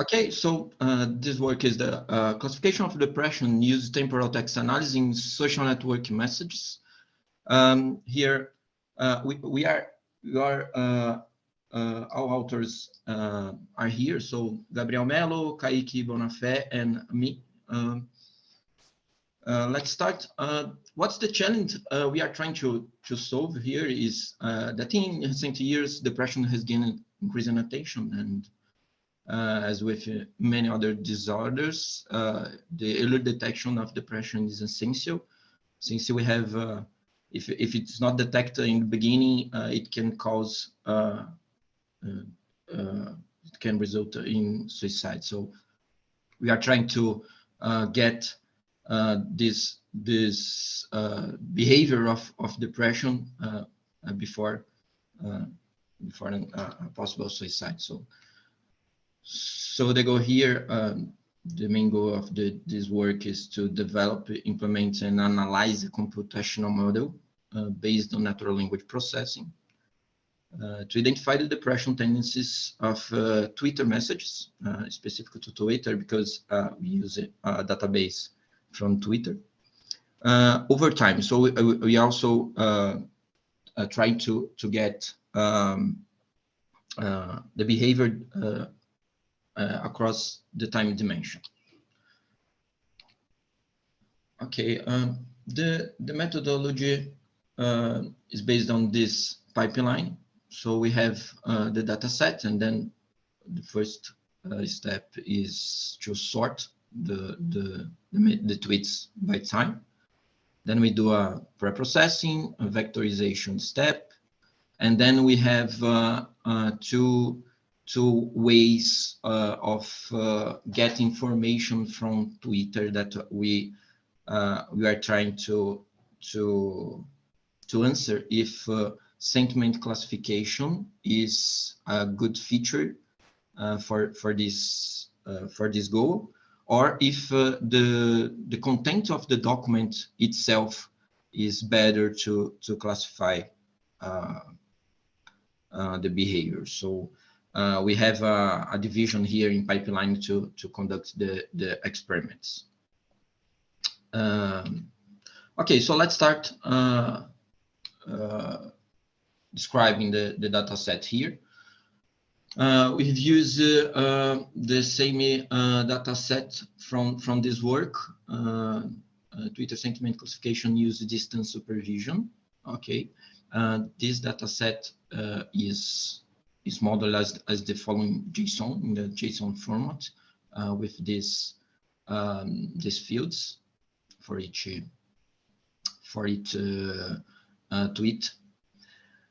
Okay, so this work is the classification of depression uses temporal text analysis in social network messages. Here we are all authors are here. So Gabriel Melo, KaykeBonafé, and me. Let's start. What's the challenge we are trying to solve here is that in recent years, depression has gained increasing attention, and as with many other disorders, the early detection of depression is essential. Since we have, if it's not detected in the beginning, it can cause, it can result in suicide. So we are trying to get this behavior of depression before a possible suicide. So the goal here, the main goal of this work is to develop, implement, and analyze a computational model based on natural language processing to identify the depression tendencies of Twitter messages, specific to Twitter, because we use a database from Twitter over time. So we also try to get the behavior across the time dimension. Okay, the methodology is based on this pipeline. So we have the data set, and then the first step is to sort the tweets by time. Then we do a pre-processing, a vectorization step, and then we have two ways of getting information from Twitter that we are trying to answer if sentiment classification is a good feature for this goal, or if the content of the document itself is better to classify the behavior. So we have a division here in pipeline to conduct the experiments. Okay, so let's start describing the data set here. We've used the same data set from this work. Twitter sentiment classification uses distance supervision. Okay, this data set is modeled as the following JSON, in the JSON format, with these fields for each tweet.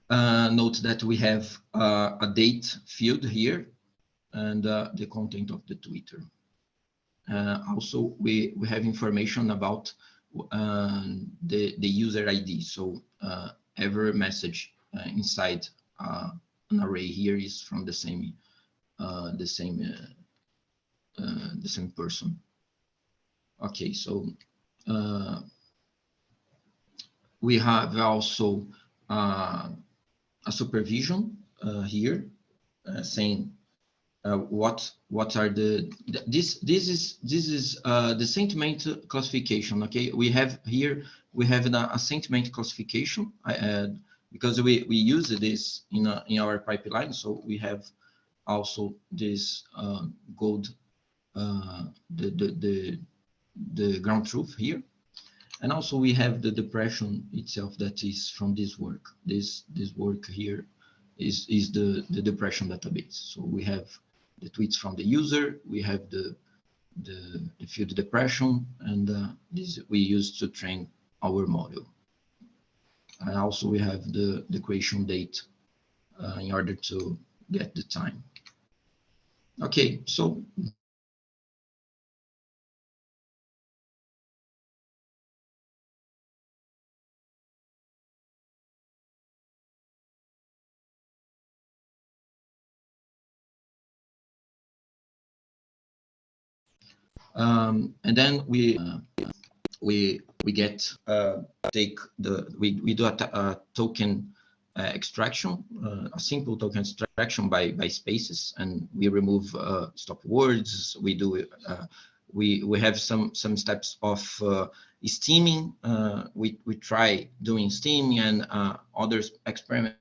Note that we have a date field here and the content of the Twitter. Also, we have information about the user ID. So every message inside an array here is from the same person. Okay, so we have also a supervision here saying what are this is the sentiment classification. Okay, we have a sentiment classification because we use this in our pipeline. So we have also this gold the ground truth here. And also we have the depression itself that is from this work. This work here is the depression database. So we have the tweets from the user, we have the field depression, and this we use to train our model. And also we have the creation date in order to get the time. Okay, so and then we get we do a token extraction, a simple token extraction by spaces, and we remove stop words. We do we have some steps of steaming. We try doing steaming and other experiments.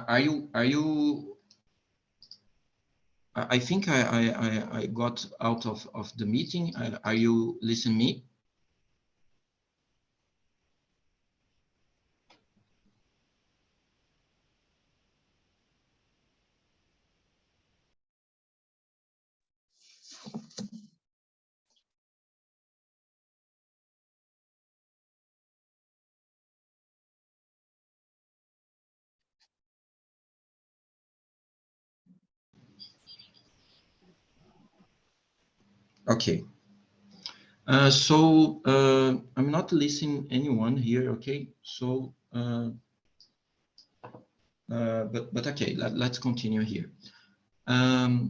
Are you I think I got out of the meeting. Are you listening me? Okay. I'm not listening anyone here. Okay. But okay, let's continue here. The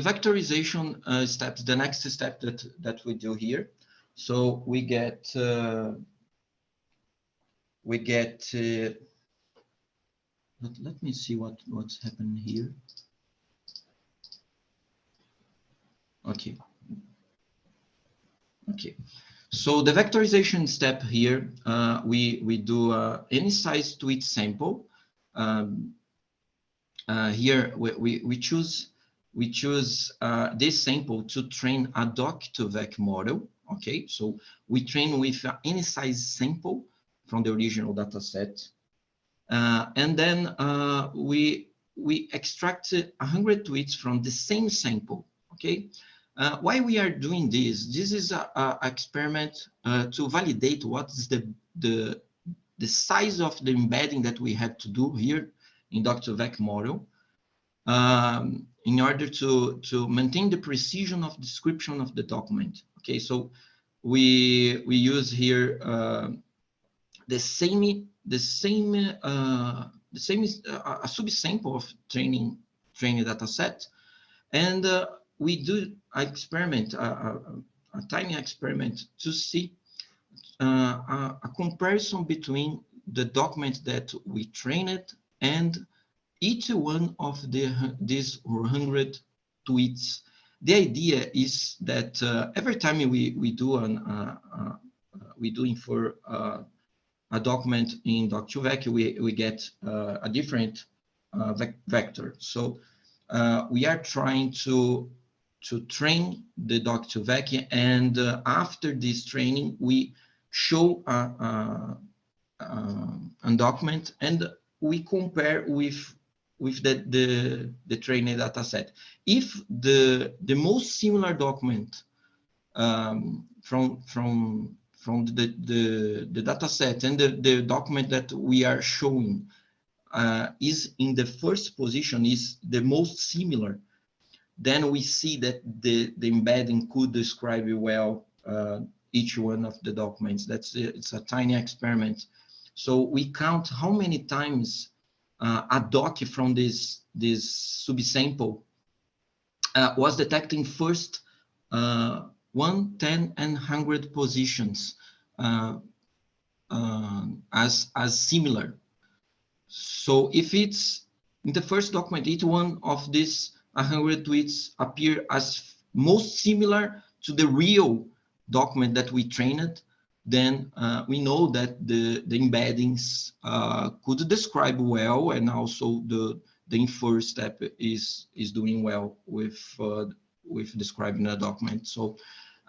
vectorization steps, the next step that we do here. So we get let me see what's happening here. Okay. Okay. So the vectorization step here, we do any size tweet sample. Here we choose this sample to train a doc2vec model. Okay, so we train with any size sample from the original data set, and then we extract 100 tweets from the same sample. Okay, why we are doing this? This is a experiment to validate what is the size of the embedding that we have to do here in doc2vec model, in order to maintain the precision of description of the document. Okay, so we use here the same a subsample of training data set, and we do an experiment, a tiny experiment to see a comparison between the document that we trained and each one of these 100 tweets. The idea is that every time we do we doing for a document in doc2vec, we get a different vector. So we are trying to train the doc2vec, and after this training, we show a document, and we compare with the training data set. If the most similar document from the data set and the document that we are showing is in the first position, is the most similar, then we see that the embedding could describe well each one of the documents. It's a tiny experiment. So we count how many times a doc from this subsample was detecting first 1, 10, and 100 positions as similar. So if it's in the first document, each one of these 100 tweets appear as most similar to the real document that we trained, then we know that the embeddings could describe well, and also the infer step is doing well with describing a document. So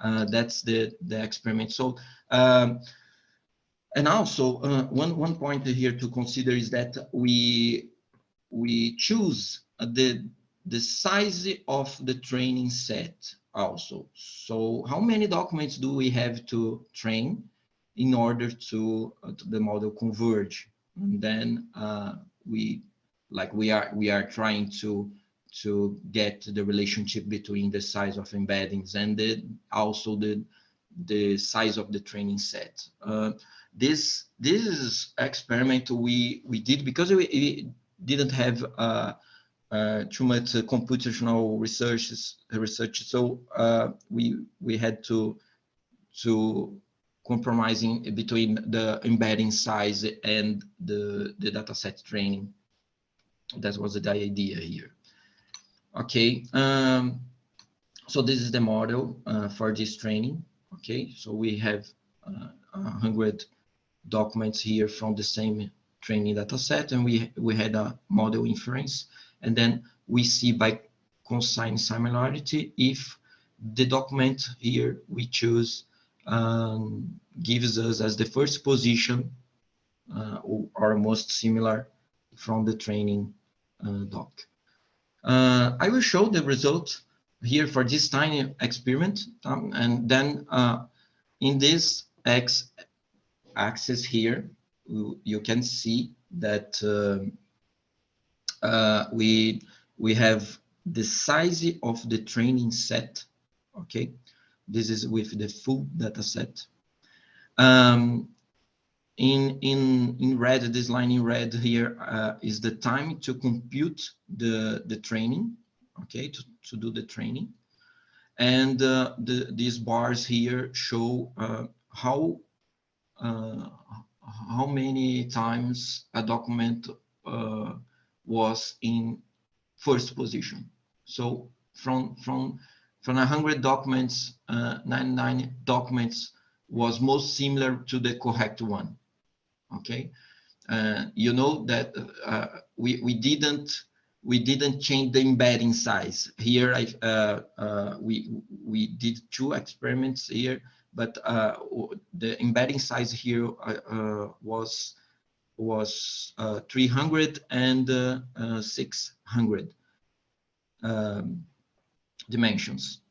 that's the experiment. So and also one point here to consider is that we choose the size of the training set also. So how many documents do we have to train in order to the model converge? And then we like we are trying to get the relationship between the size of embeddings and also the size of the training set. This is experiment we did because we didn't have too much computational research, so we had to compromising between the embedding size and the dataset training. That was the idea here. Okay, so this is the model for this training. Okay, so we have 100 documents here from the same training data set, and we had a model inference, and then we see by consign similarity if the document here we choose gives us as the first position or most similar from the training doc. I will show the result here for this tiny experiment, and then in this x-axis here, you can see that we have the size of the training set. Okay, this is with the full data set. In red, this line in red here is the time to compute the training, okay, to do the training. And these bars here show how many times a document was in first position. So from 100 documents, 99 documents was most similar to the correct one. Okay, you know that we didn't change the embedding size here. We did 2 experiments here, but the embedding size here was 300 and 600 dimensions.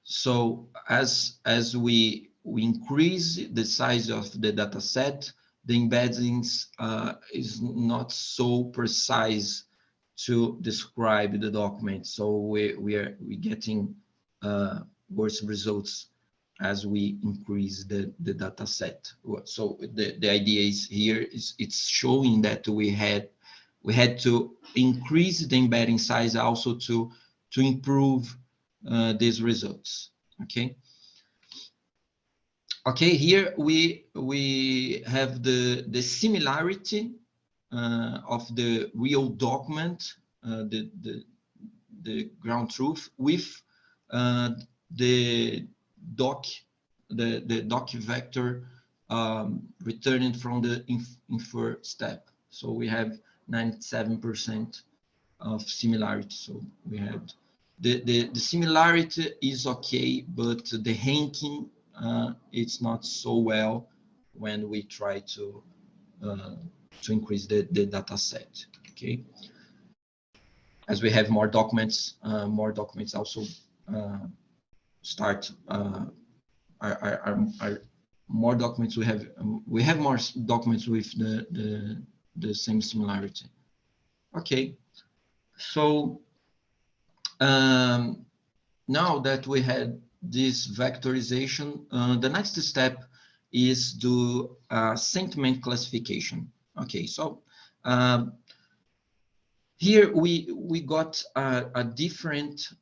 So as we increase the size of the data set, the embeddings is not so precise to describe the document. So we're getting worse results as we increase the data set. So the idea is here is it's showing that we had to increase the embedding size also to improve these results. Okay. Okay, here we have the similarity of the real document, the ground truth with the doc vector returning from the infer step. So we have 97% of similarity. So we had the similarity is okay, but the ranking it's not so well when we try to increase the data set. Okay, as we have more documents also start are more documents. We have more documents with the same similarity. Okay, so now that we had this vectorization, the next step is do sentiment classification. Okay, so here we got a different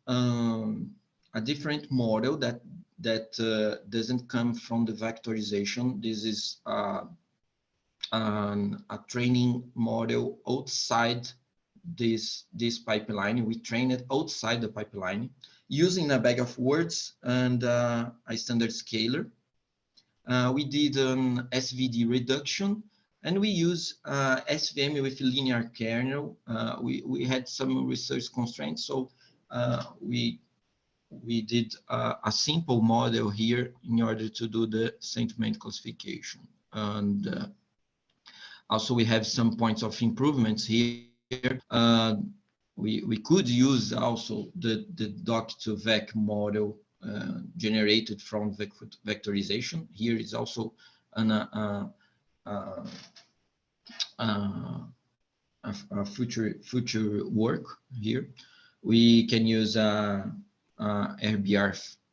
model that doesn't come from the vectorization. This is a training model outside this pipeline. We train it outside the pipeline using a bag of words and a standard scaler. We did an SVD reduction, and we use SVM with linear kernel. We had some research constraints, so we did a simple model here in order to do the sentiment classification. And also we have some points of improvements here. We could use also the doc to vec model generated from vectorization. Here is also an future work here. We can use RBR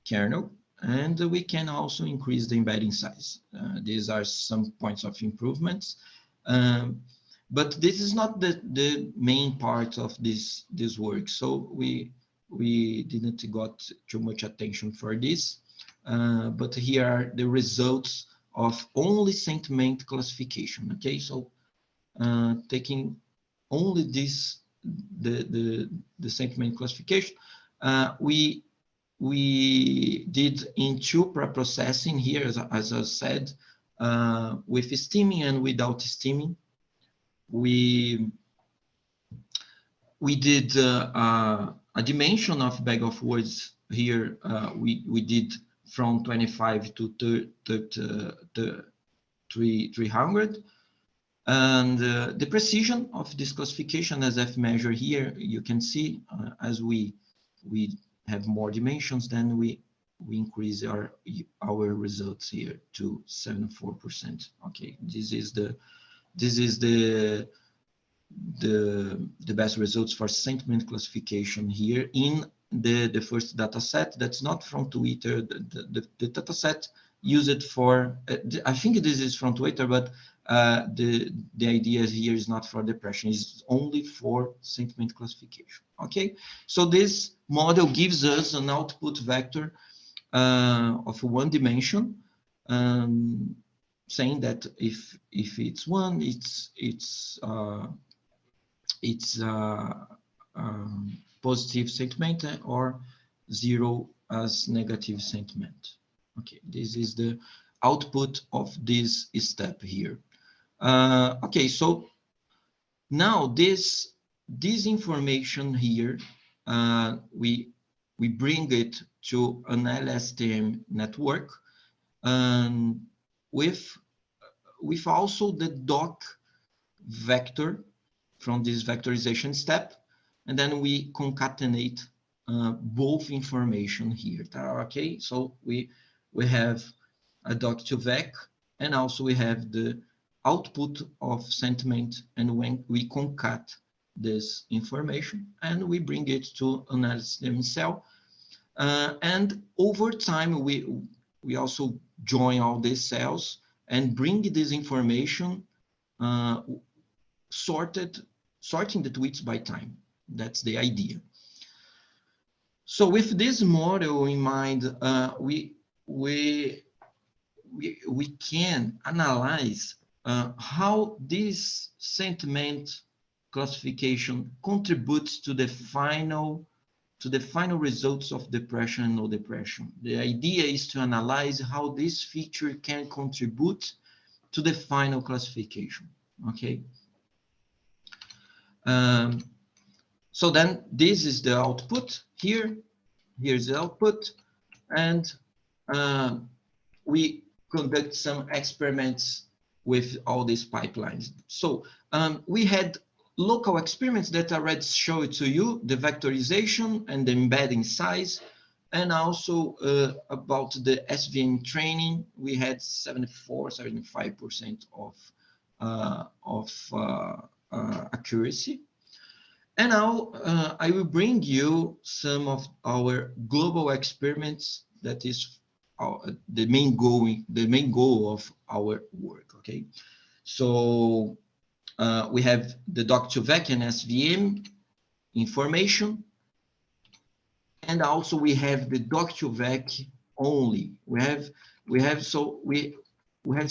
kernel, and we can also increase the embedding size. These are some points of improvements, but this is not the main part of this work. So we didn't got too much attention for this, but here are the results of only sentiment classification. Okay, so taking only this the sentiment classification, we did in two pre-processing here, as I said, with steaming and without steaming. We did a dimension of bag of words here. We did from 25 to 300. And the precision of this classification as F measure here, you can see as we have more dimensions, then we increase our results here to 74%. Okay, this is the best results for sentiment classification here in the first data set. That's not from Twitter. The data set used for I think this is from Twitter, but the idea here is not for depression, it's only for sentiment classification. Okay, so this model gives us an output vector of one dimension, saying that if it's one, it's positive sentiment, or zero as negative sentiment. Okay, this is the output of this step here. Okay, so now this information here, we bring it to an LSTM network, with also the doc vector from this vectorization step, and then we concatenate both information here. Okay, so we have a doc to vec, and also we have the output of sentiment, and when we concat this information and we bring it to an LSTM cell, and over time we also join all these cells and bring this information sorting the tweets by time. That's the idea. So with this model in mind, we can analyze how this sentiment classification contributes to the final results of depression and no depression. The idea is to analyze how this feature can contribute to the final classification. Okay. So then this is the output here. Here's the output, and we conduct some experiments with all these pipelines. So we had local experiments that I already showed to you, the vectorization and the embedding size, and also about the SVM training. We had 75% of accuracy. And now I will bring you some of our global experiments. That is the main goal of our work. Okay, so we have the doc2vec and SVM information, and also we have the doc2vec only. We have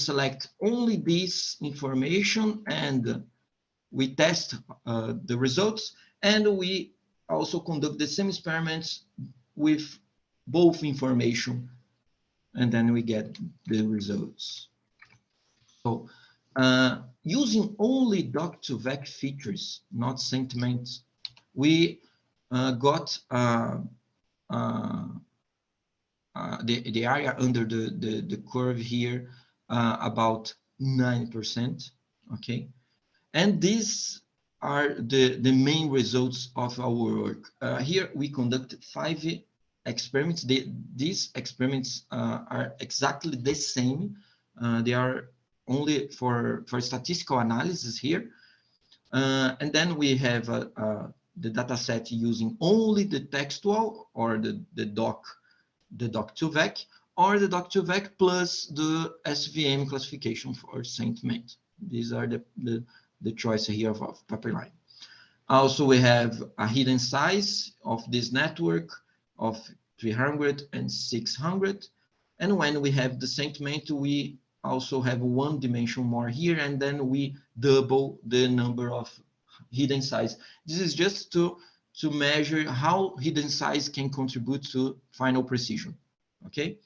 select only this information, and we test the results, and we also conduct the same experiments with both information, and then we get the results. So using only doc2vec features, not sentiments, we got the area under the curve here about 9%. Okay. And these are the main results of our work. Here we conducted 5 experiments. These experiments are exactly the same. They are only for statistical analysis here. And then we have the data set using only the textual or the doc2vec, or the doc2vec plus the SVM classification for sentiment. These are the choice here of pipeline. Also, we have a hidden size of this network of 300 and 600. And when we have the sentiment, we also have one dimension more here, and then we double the number of hidden size. This is just to measure how hidden size can contribute to final precision. Okay.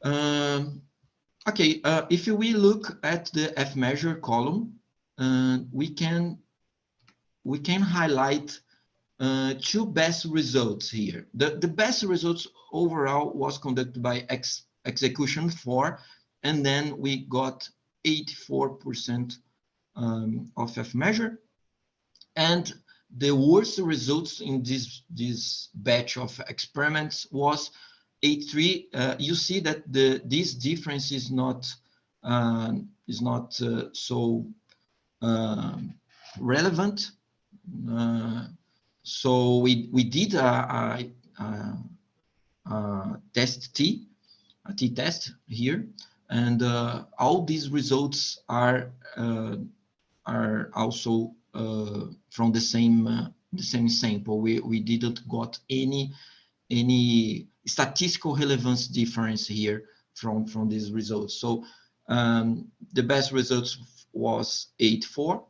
Okay. If we look at the F measure column, we can highlight two best results here. The best results overall was conducted by execution 4, and then we got 84% of F measure. And the worst results in this batch of experiments was 83. You see that this difference is not so relevant. So we did a test a t-test here, and all these results are also from the same sample. We didn't got any statistical relevance difference here from these results. So the best results was 84.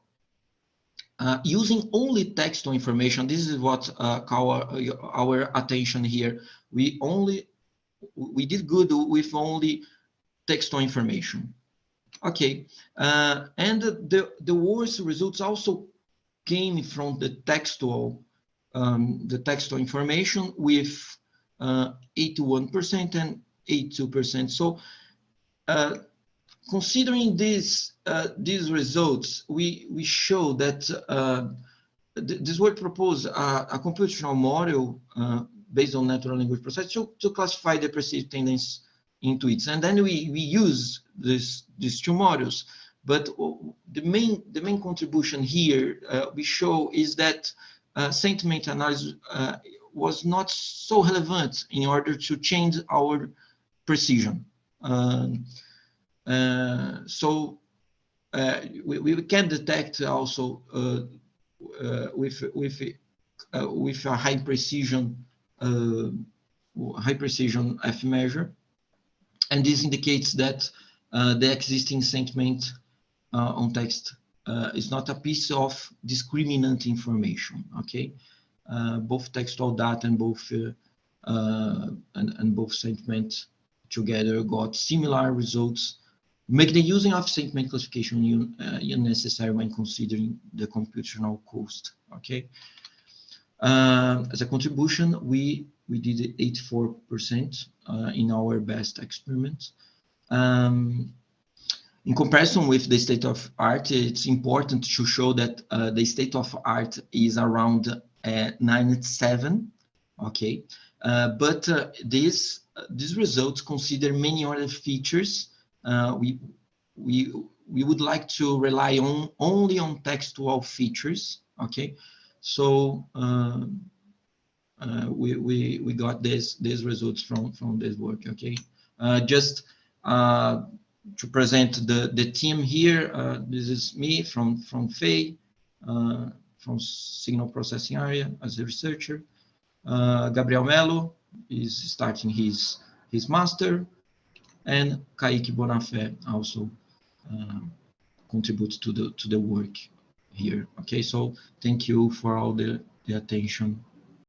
Using only textual information, this is what caught our attention here. We did good with only textual information. Okay, and the worst results also came from the textual information with 81% and 82%. So considering these results, we show that this work proposed a computational model based on natural language process to classify the perceived tendency into it, and then we use these two models. But the main contribution here we show is that sentiment analysis was not so relevant in order to change our precision. So we can detect also with a high precision F measure, and this indicates that the existing sentiment on text is not a piece of discriminant information. Okay, both textual data and both both sentiments together got similar results, make the using of sentiment classification unnecessary when considering the computational cost. Okay, as a contribution, we did 84% in our best experiment. In comparison with the state of art, it's important to show that the state of art is around 97. Okay, but these results consider many other features. We would like to rely only on textual features. Okay, so we got these results from this work. Okay, just to present the team here. This is me from FEI, from signal processing area as a researcher. Gabriel Melo is starting his master, and KaykeBonafé also contributes to the work here. Okay, so thank you for all the attention